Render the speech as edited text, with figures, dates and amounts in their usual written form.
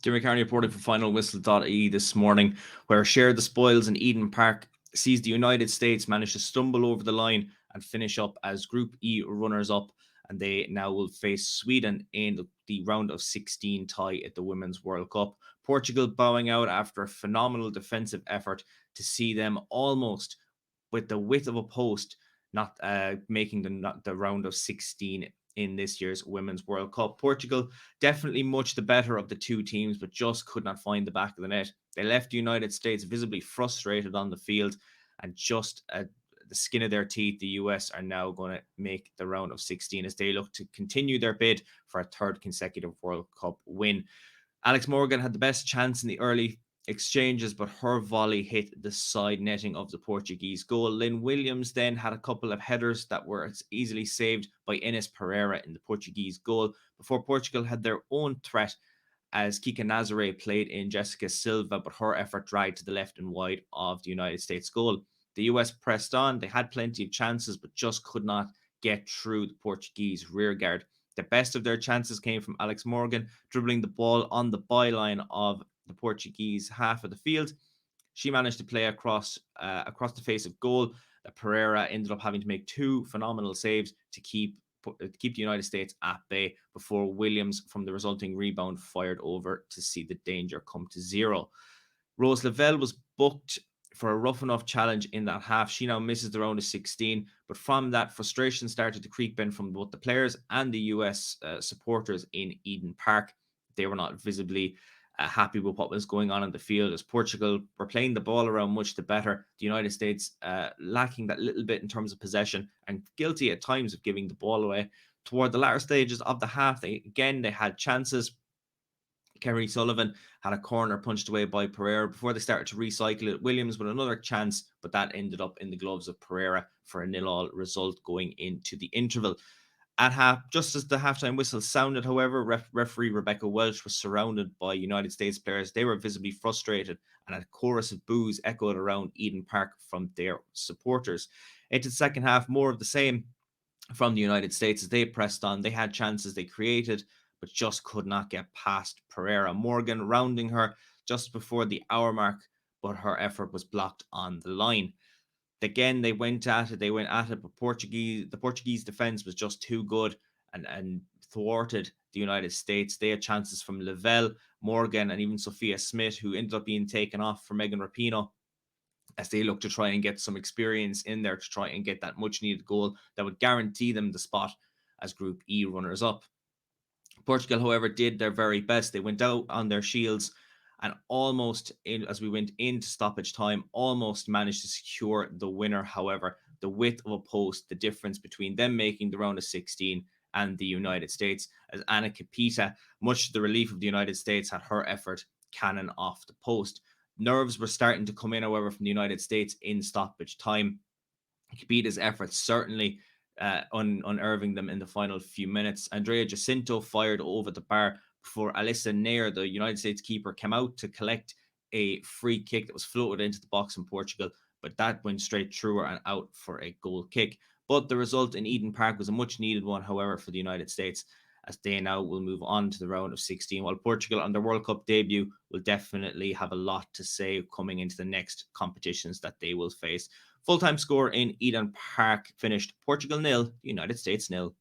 Diarmuid Kearney reported for finalwhistle.ie this morning, where Share the Spoils in Eden Park sees the United States manage to stumble over the line and finish up as Group E runners-up, and they now will face Sweden in the round of 16 tie at the Women's World Cup. Portugal bowing out after a phenomenal defensive effort to see them almost with the width of a post, not making the round of 16 in this year's Women's World Cup. Portugal definitely much the better of the two teams, but just could not find the back of the net. They left the United States visibly frustrated on the field, and just the skin of their teeth, the US are now going to make the round of 16 as they look to continue their bid for a third consecutive World Cup win. Alex Morgan had the best chance in the early exchanges, but her volley hit the side netting of the Portuguese goal. Lynn Williams then had a couple of headers that were easily saved by Inês Pereira in the Portuguese goal before Portugal had their own threat as Kika Nazare played in Jessica Silva, but her effort dragged to the left and wide of the United States goal. The US pressed on. They had plenty of chances, but just could not get through the Portuguese rearguard. The best of their chances came from Alex Morgan, dribbling the ball on the byline of the Portuguese half of the field. She managed to play across the face of goal. Pereira ended up having to make two phenomenal saves to keep the United States at bay before Williams, from the resulting rebound, fired over to see the danger come to zero. Rose Lavelle was booked for a rough enough challenge in that half. She now misses the round of 16, but from that, frustration started to creep in from both the players and the US supporters in Eden Park. They were not visibly happy with what was going on in the field, as Portugal were playing the ball around much the better. The United States lacking that little bit in terms of possession and guilty at times of giving the ball away. Toward the latter stages of the half, they had chances. Kerry Sullivan had a corner punched away by Pereira before they started to recycle it. Williams with another chance, but that ended up in the gloves of Pereira for a 0-0 result going into the interval. At half, just as the halftime whistle sounded, however, referee Rebecca Welch was surrounded by United States players. They were visibly frustrated, and a chorus of boos echoed around Eden Park from their supporters. Into the second half, more of the same from the United States as they pressed on. They had chances, they created, but just could not get past Pereira. Morgan rounding her just before the hour mark, but her effort was blocked on the line. Again, they went at it, but the Portuguese defense was just too good and thwarted the United States. They had chances from Lavelle, Morgan, and even Sophia Smith, who ended up being taken off for Megan Rapinoe, as they look to try and get some experience in there to try and get that much needed goal that would guarantee them the spot as Group E runners-up. Portugal, however, did their very best. They went out on their shields and almost, as we went into stoppage time, almost managed to secure the winner. However, the width of a post, the difference between them making the round of 16 and the United States, as Anna Capita, much to the relief of the United States, had her effort cannon off the post. Nerves were starting to come in, however, from the United States in stoppage time. Capita's efforts certainly unnerving them in the final few minutes. Andrea Jacinto fired over the bar before Alyssa Nair, the United States keeper, came out to collect a free kick that was floated into the box in Portugal, but that went straight through her and out for a goal kick. But the result in Eden Park was a much needed one, however, for the United States, as they now will move on to the round of 16, while Portugal on their World Cup debut will definitely have a lot to say coming into the next competitions that they will face. Full-time score in Eden Park finished Portugal 0, United States 0.